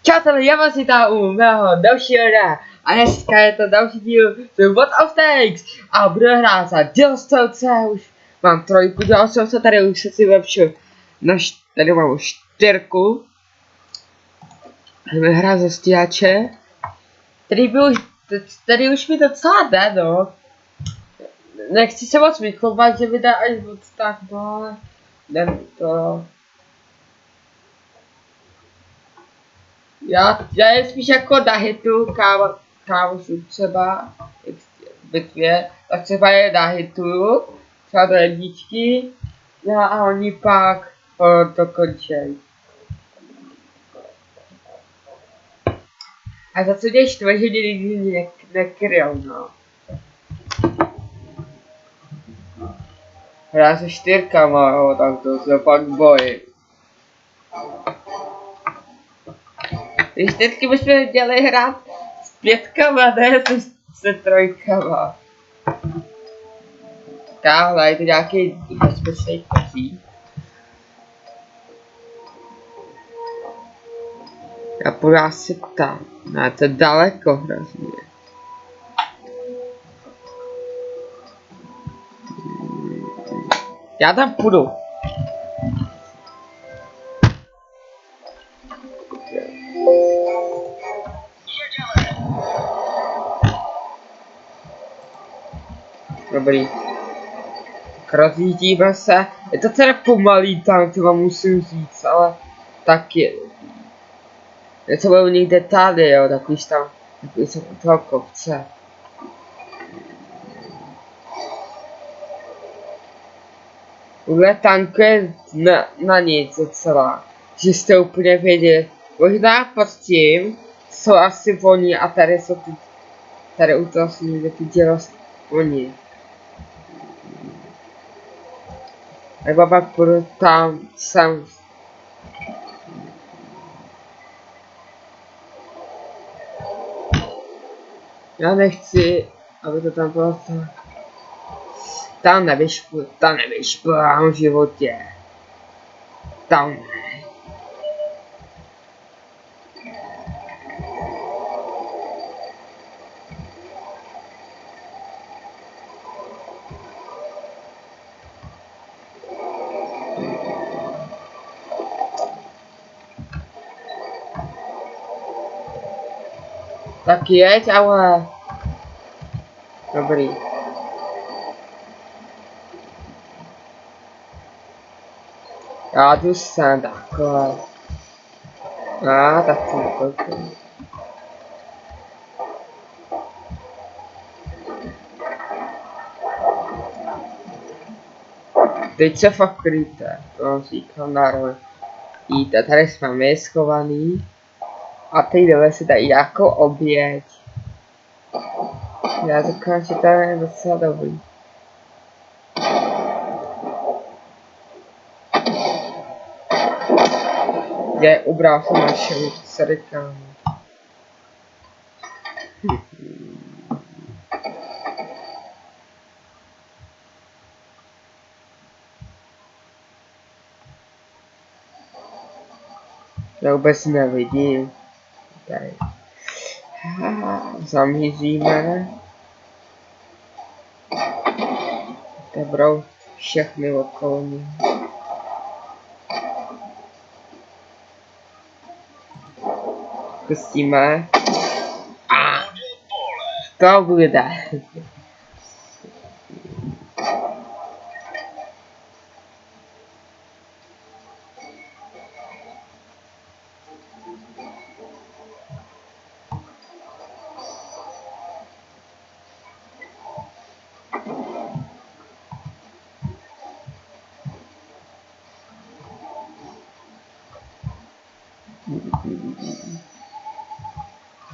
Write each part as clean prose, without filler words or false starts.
Přátelé, já vás vítám u mého dalšího videa a dneska je to další díl z World of Tanks a budu hrát za dělostřelce, už mám trojku dělostřelce, tady už se si vlepšil, tady mám už 4. Jdeme hrát za stíhače, tady už mi docela jde, no. Nechci se moc vychovat, že vydá až moc tak, no ale jdem to. Já je spíš jako na hitu, kámošů třeba, v bitvě, tak třeba je na hitu, třeba do jedničky, no a oni pak to končí. A za co mě štve, že mě nikdy nekryl, no. Hrá se 4, jo, tak to se pak bojím. Když teďky bychom měli hrát s 5, ne se 3. Táhle, je to nějaký bezpečný koří. Já půjdu asi tam, ne, to je daleko hrozně. Já tam půjdu. Dobrý. Rozjíždíme se. Je to teda pomalý tam, to vám musím říct, ale tak je. Něco budou někde tady, jo, takový tam jsou u toho kopce. Tohle tankuje na nic docela, že jste úplně věděli. Možná pod tím jsou asi oni a tady jsou ty, tady u toho jsou někde ty oni. Nebo pak budu tam sem. Já nechci, aby to tam bylo tak. Tam nevyšpu v životě. Tam ne. Tak jeď, ale... Dobrý. Já tu jsem takhle. Tak to nekoukám. Teď se fakt kryjte, to říkám nároveň. Víte, tady jsme my schovaný. A teď jdeme si tady nějakou oběť. Já říkám, že to je docela dobrý. Je, ubral jsem našemu srdkámu. Já vůbec nevidím. Tady. Zamíříme. Dobrou všechny okolní. Pustíme. A to bude.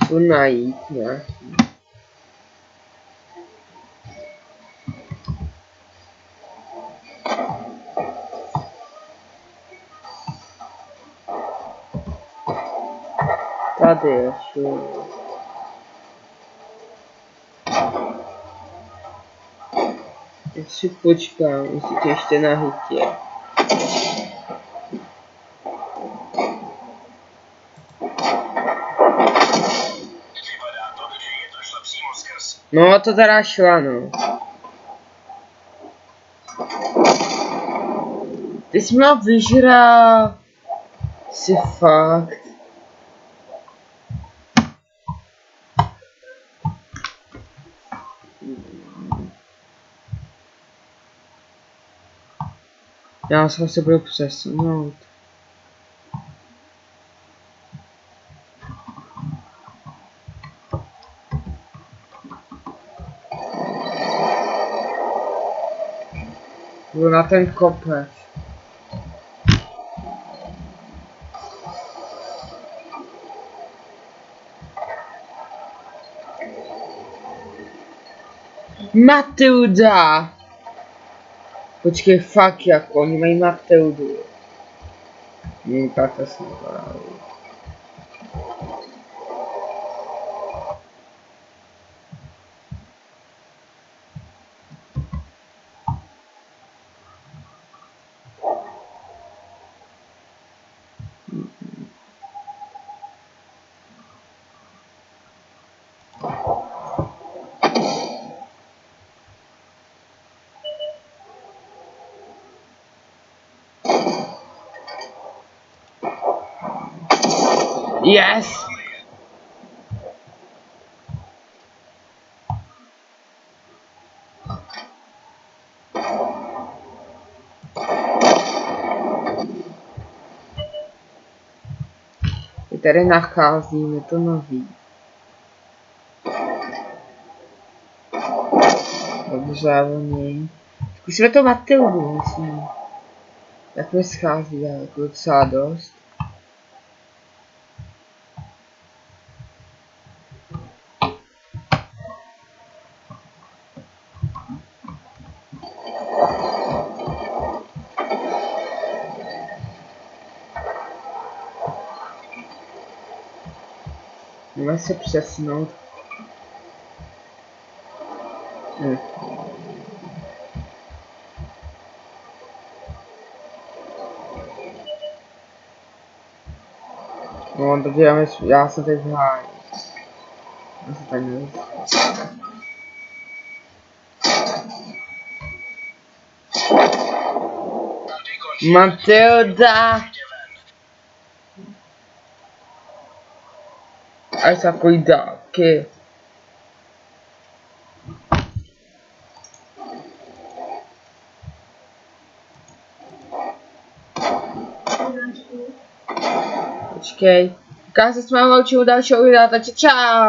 Tu najít nějaký. Tady ještě. Ještě počkám, musíte ještě na hitě. No to teda šla, no. Ty jsi měl vyžrat. Si fakt. Já se budu přesunout. Jdu na ten kopec. Matilda! Počkej, fakt jako, oni mají Matildu. Tak to jsem vypadal. Yes! My tady nacházíme to nový. Dobře, oni. Zkusíme to Matildu, myslím. Jak mi schází, jako docela dost. Můžeme se přesnout. No, to děláme, já jsem teď v háji. Já se tady nevím. Matilda! Aj se takový dávky. Počkej. Ukáže se s vámi u dalšího videa, takže čau!